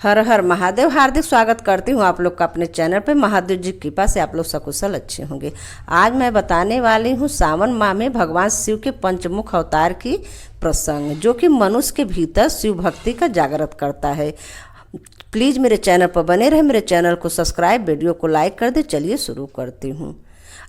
हर हर महादेव। हार्दिक स्वागत करती हूँ आप लोग का अपने चैनल पे। महादेव जी की कृपा से आप लोग सकुशल अच्छे होंगे। आज मैं बताने वाली हूँ सावन माह में भगवान शिव के पंचमुख अवतार की प्रसंग, जो कि मनुष्य के भीतर शिव भक्ति का जागृत करता है। प्लीज़ मेरे चैनल पर बने रहे, मेरे चैनल को सब्सक्राइब, वीडियो को लाइक कर दे। चलिए शुरू करती हूँ।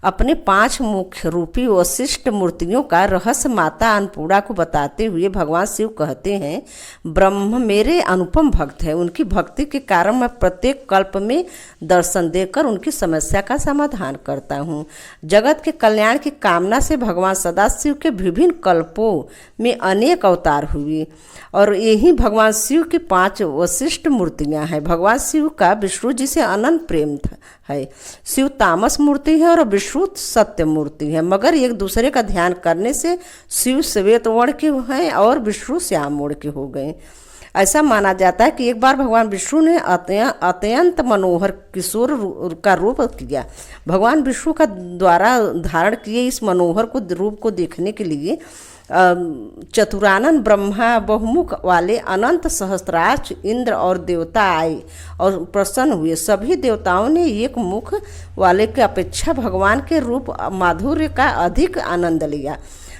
अपने 5 मुख्य रूपी वशिष्ठ मूर्तियों का रहस्य माता अन्नपूर्णा को बताते हुए भगवान शिव कहते हैं, ब्रह्म मेरे अनुपम भक्त है। उनकी भक्ति के कारण मैं प्रत्येक कल्प में दर्शन देकर उनकी समस्या का समाधान करता हूँ। जगत के कल्याण की कामना से भगवान सदाशिव के विभिन्न कल्पों में अनेक अवतार हुए और यही भगवान शिव की 5 वशिष्ठ मूर्तियाँ हैं। भगवान शिव का विष्णु जी से अनंत प्रेम है। शिव तामस मूर्ति है और विष्णु सत्य मूर्ति है, मगर एक दूसरे का ध्यान करने से शिव श्वेत वर्ण के हैं और विष्णु श्याम वर्ण के हो गए। ऐसा माना जाता है कि एक बार भगवान विष्णु ने अत्यंत मनोहर किशोर का रूप किया। भगवान विष्णु का द्वारा धारण किए इस मनोहर रूप को देखने के लिए चतुरानन ब्रह्मा बहुमुख वाले अनंत सहस्त्राक्ष इंद्र और देवता आए और प्रसन्न हुए। सभी देवताओं ने एक मुख वाले की अपेक्षा भगवान के रूप माधुर्य का अधिक आनंद लिया।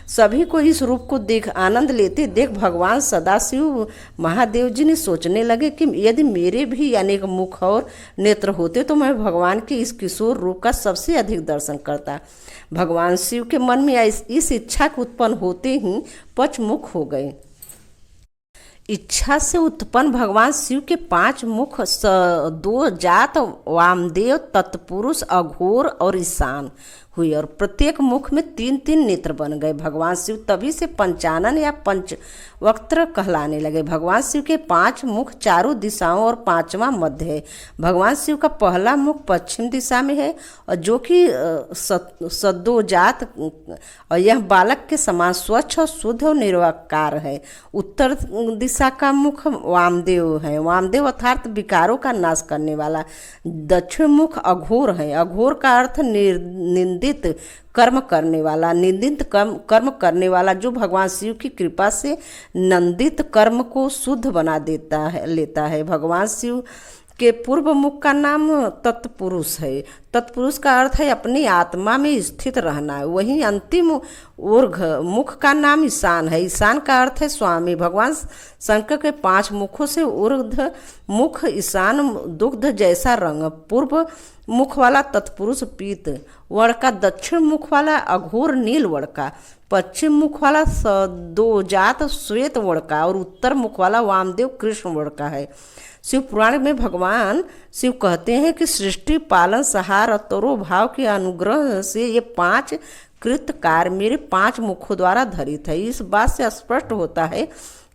सभी को इस रूप को देख आनंद लेते देख भगवान सदाशिव महादेव जी ने सोचने लगे कि यदि मेरे भी अनेक मुख और नेत्र होते तो मैं भगवान के इस किशोर रूप का सबसे अधिक दर्शन करता। भगवान शिव के मन में इस इच्छा के उत्पन्न होते ही पंचमुख हो गए। इच्छा से उत्पन्न भगवान शिव के 5 मुख 2 जात वामदेव, तत्पुरुष, अघोर और ईशान हुई और प्रत्येक मुख में 3-3 नेत्र बन गए। भगवान शिव तभी से पंचानन या पंचवक्त्र कहलाने लगे। भगवान शिव के 5 मुख चारों दिशाओं और 5वां मध्य है। भगवान शिव का पहला मुख पश्चिम दिशा में है और जो कि सद्योजात और यह बालक के समान स्वच्छ और शुद्ध और निर्विकार है। उत्तर दिशा का मुख वामदेव है। वामदेव अर्थात विकारों का नाश करने वाला। दक्षिण मुख अघोर है। अघोर का अर्थ निंदित कर्म करने वाला, निंदित कर्म करने वाला, जो भगवान शिव की कृपा से नंदित कर्म को शुद्ध बना लेता है। भगवान शिव के पूर्व मुख का नाम तत्पुरुष है। तत्पुरुष का अर्थ है अपनी आत्मा में स्थित रहना। वहीं अंतिम ऊर्ध्व मुख का नाम ईशान है। ईशान का अर्थ है स्वामी। भगवान शंकर के 5 मुखों से ऊर्ध्व मुख ईशान दुग्ध जैसा रंग, पूर्व मुख वाला तत्पुरुष पीत वर्ण का, दक्षिण मुख वाला अघोर नील वर्ण का, पश्चिम मुख वाला सद्योजात श्वेत वर्ण का और उत्तर मुख वाला वामदेव कृष्ण वर्ण का है। शिव पुराण में भगवान शिव कहते हैं कि सृष्टि पालन सहार और तरोभाव के अनुग्रह से ये 5 कृत कार्य मेरे 5 मुखों द्वारा धरित है। इस बात से स्पष्ट होता है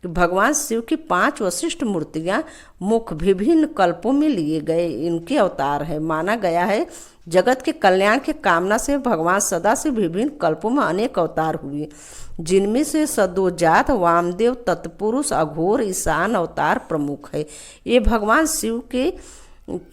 कि भगवान शिव की 5 वशिष्ठ मूर्तियां मुख विभिन्न कल्पों में लिए गए इनके अवतार है। माना गया है जगत के कल्याण की कामना से भगवान सदा से विभिन्न कल्पों में अनेक अवतार हुए, जिनमें से सद्योजात, वामदेव, तत्पुरुष, अघोर, ईशान अवतार प्रमुख है। ये भगवान शिव के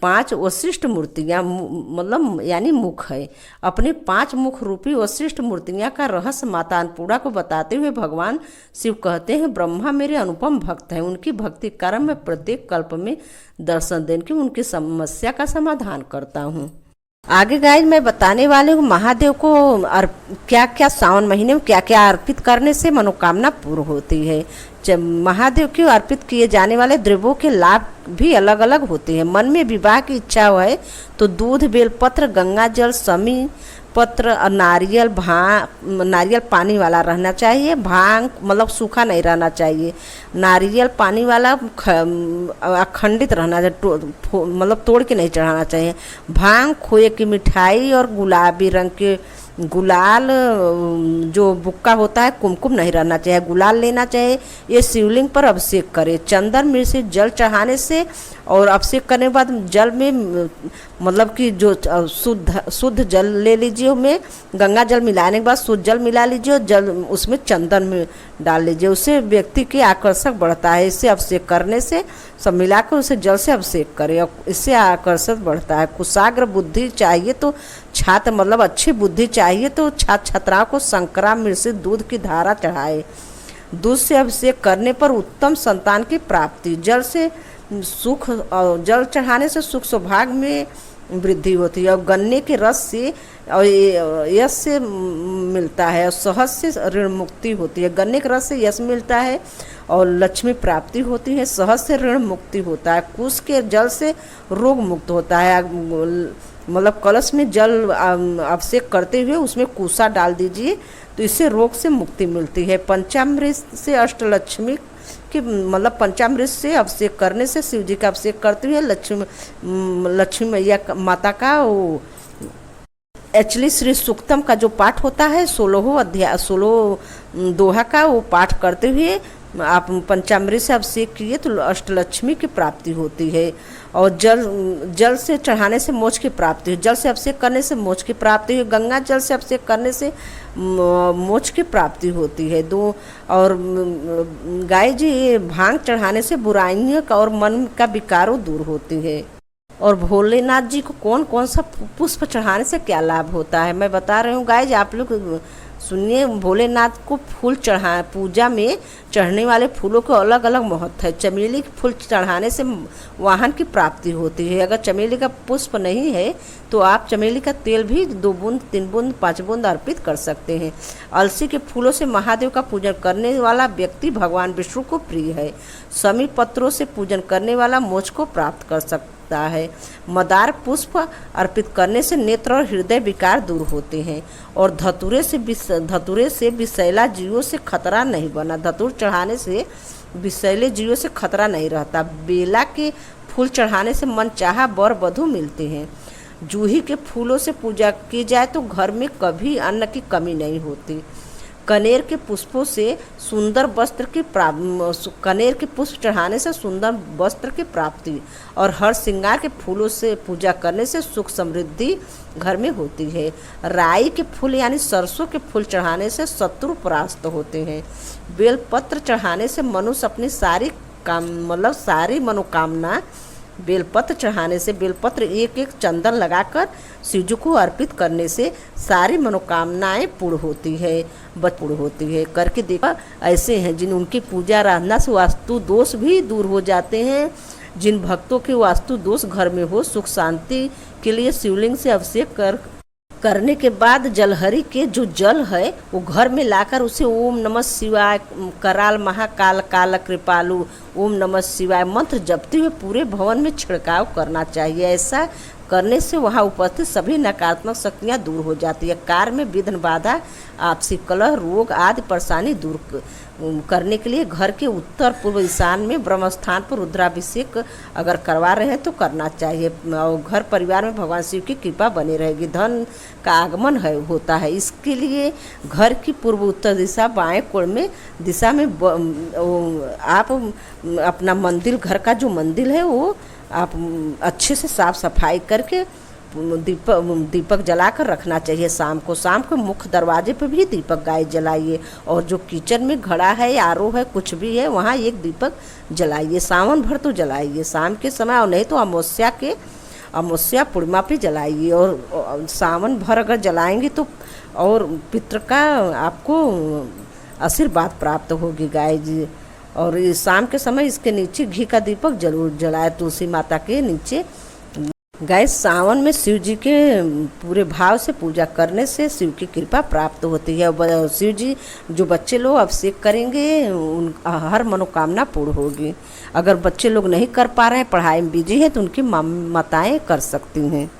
5 वशिष्ठ मूर्तियाँ मतलब यानी मुख है। अपने 5 मुख रूपी वशिष्ठ मूर्तियाँ का रहस्य माता अन्नपूर्णा को बताते हुए भगवान शिव कहते हैं, ब्रह्मा मेरे अनुपम भक्त हैं। उनकी भक्ति कारण मैं प्रत्येक कल्प में दर्शन देकर उनकी समस्या का समाधान करता हूँ। आगे गाइस मैं बताने वाले हूँ महादेव को क्या क्या सावन महीने में क्या क्या अर्पित करने से मनोकामना पूर्ण होती है। जब महादेव को अर्पित किए जाने वाले द्रव्यों के लाभ भी अलग अलग होते हैं। मन में विवाह की इच्छा है तो दूध, बेलपत्र, गंगा जल, समी पत्र और नारियल पानी वाला रहना चाहिए। भांग मतलब सूखा नहीं रहना चाहिए। नारियल पानी वाला अखंडित रहना चाहिए, मतलब तोड़ के नहीं चढ़ाना चाहिए। भांग, खोए की मिठाई और गुलाबी रंग के गुलाल जो बुक्का होता है, कुमकुम नहीं रहना चाहिए, गुलाल लेना चाहिए। ये शिवलिंग पर अभिषेक करें। चंदन में से जल चढ़ाने से और अभिषेक करने के बाद जल में मतलब कि जो शुद्ध जल ले लीजिए, उसमें गंगा जल मिलाने के बाद शुद्ध जल मिला लीजिए और जल उसमें चंदन में डाल लीजिए। उससे व्यक्ति के आकर्षक बढ़ता है। इससे अभिषेक करने से सब मिलाकर उसे जल से अभिषेक करें और इससे आकर्षक बढ़ता है। कुशाग्र बुद्धि चाहिए तो छात्र मतलब अच्छी बुद्धि चाहिए तो छात्र छात्राओं को शंकरा मिश्रित दूध की धारा चढ़ाए। दूध से अभिषेक करने पर उत्तम संतान की प्राप्ति। जल से सुख, और जल चढ़ाने से सुख सौभाग्य में वृद्धि होती है। और गन्ने के रस से और यश से मिलता है, और शहद से ऋण मुक्ति होती है। गन्ने के रस से यश मिलता है और लक्ष्मी प्राप्ति होती है। शहद से ऋण मुक्ति होता है। कुश के जल से रोग मुक्त होता है। मतलब कलश में जल अभिषेक करते हुए उसमें कुशा डाल दीजिए, तो इससे रोग से मुक्ति मिलती है। पंचामृत से अष्टलक्ष्मी कि मतलब पंचामृत से अभिषेक करने से, शिव जी का अभिषेक करते हुए लक्ष्मी मैया माता का वो एक्चुअली श्री सूक्तम का जो पाठ होता है 16 अध्याय 16 दोहा का, वो पाठ करते हुए आप पंचामृत से अभिषेक किए तो अष्टलक्ष्मी की प्राप्ति होती है। और जल से चढ़ाने से मोक्ष की प्राप्ति है। जल से अभिषेक करने से मोक्ष की प्राप्ति है। गंगा जल से अभिषेक करने से मोक्ष की प्राप्ति होती है। और गाय जी भांग चढ़ाने से बुराइयों का और मन का विकारों दूर होती है। और भोलेनाथ जी को कौन कौन सा पुष्प चढ़ाने से क्या लाभ होता है मैं बता रही हूँ गाय जी, आप लोग सुनिए। भोलेनाथ को फूल चढ़ा पूजा में चढ़ने वाले फूलों को अलग अलग महत्व है। चमेली के फूल चढ़ाने से वाहन की प्राप्ति होती है। अगर चमेली का पुष्प नहीं है तो आप चमेली का तेल भी 2 बूंद 3 बूंद 5 बूंद अर्पित कर सकते हैं। अलसी के फूलों से महादेव का पूजन करने वाला व्यक्ति भगवान विष्णु को प्रिय है। समी पत्रों से पूजन करने वाला मोक्ष को प्राप्त कर सकता है। मदार पुष्प अर्पित करने से नेत्र और हृदय विकार दूर होते हैं। और धतूरे से विषैला जीवों से खतरा नहीं बना। धतूर चढ़ाने से विषैले जीवों से खतरा नहीं रहता। बेला के फूल चढ़ाने से मनचाहा वर वधु मिलते हैं। जूही के फूलों से पूजा की जाए तो घर में कभी अन्न की कमी नहीं होती। कनेर के पुष्पों से सुंदर वस्त्र की कनेर के पुष्प चढ़ाने से सुंदर वस्त्र की प्राप्ति। और हर श्रृंगार के फूलों से पूजा करने से सुख समृद्धि घर में होती है। राई के फूल यानी सरसों के फूल चढ़ाने से शत्रु परास्त होते हैं। बेलपत्र चढ़ाने से मनुष्य अपनी सारी मनोकामना बेलपत्र चढ़ाने से, बेलपत्र एक एक चंदन लगाकर शिव जी को अर्पित करने से सारी मनोकामनाएं पूर्ण होती है। करके देखा ऐसे हैं जिन उनकी पूजा आराधना से वास्तु दोष भी दूर हो जाते हैं। जिन भक्तों के वास्तु दोष घर में हो, सुख शांति के लिए शिवलिंग से अभिषेक करने के बाद जलहरी के जो जल है वो घर में लाकर उसे ओम नमः शिवाय, कराल महाकाल काल कृपालु, ओम नमः शिवाय मंत्र जपते हुए पूरे भवन में छिड़काव करना चाहिए। ऐसा करने से वहाँ उपस्थित सभी नकारात्मक शक्तियाँ दूर हो जाती है। कार्य में विघ्न बाधा, आपसी कलह, रोग आदि परेशानी दूर करने के लिए घर के उत्तर पूर्व ईशान में ब्रह्म स्थान पर रुद्राभिषेक अगर करवा रहे हैं तो करना चाहिए। और घर परिवार में भगवान शिव की कृपा बनी रहेगी। धन का आगमन होता है। इसके लिए घर की पूर्व उत्तर दिशा बाएं कोण में दिशा में आप अपना मंदिर, घर का जो मंदिर है वो आप अच्छे से साफ सफाई करके दीपक जलाकर रखना चाहिए। शाम को मुख्य दरवाजे पर भी दीपक गाय जलाइए। और जो किचन में घड़ा है, आरो है, कुछ भी है, वहाँ एक दीपक जलाइए। सावन भर तो जलाइए शाम के समय, और नहीं तो अमावस्या पूर्णिमा पे जलाइए। और सावन भर अगर जलाएंगे तो और पितृ का आपको आशीर्वाद प्राप्त होगी गाय जी। और शाम के समय इसके नीचे घी का दीपक जरूर जलाए, तुलसी माता के नीचे। गाय सावन में शिव जी के पूरे भाव से पूजा करने से शिव की कृपा प्राप्त होती है। शिव जी जो बच्चे लोग अभिषेक करेंगे उन हर मनोकामना पूर्ण होगी। अगर बच्चे लोग नहीं कर पा रहे हैं, पढ़ाई में बिजी है, तो उनकी माताएं कर सकती हैं।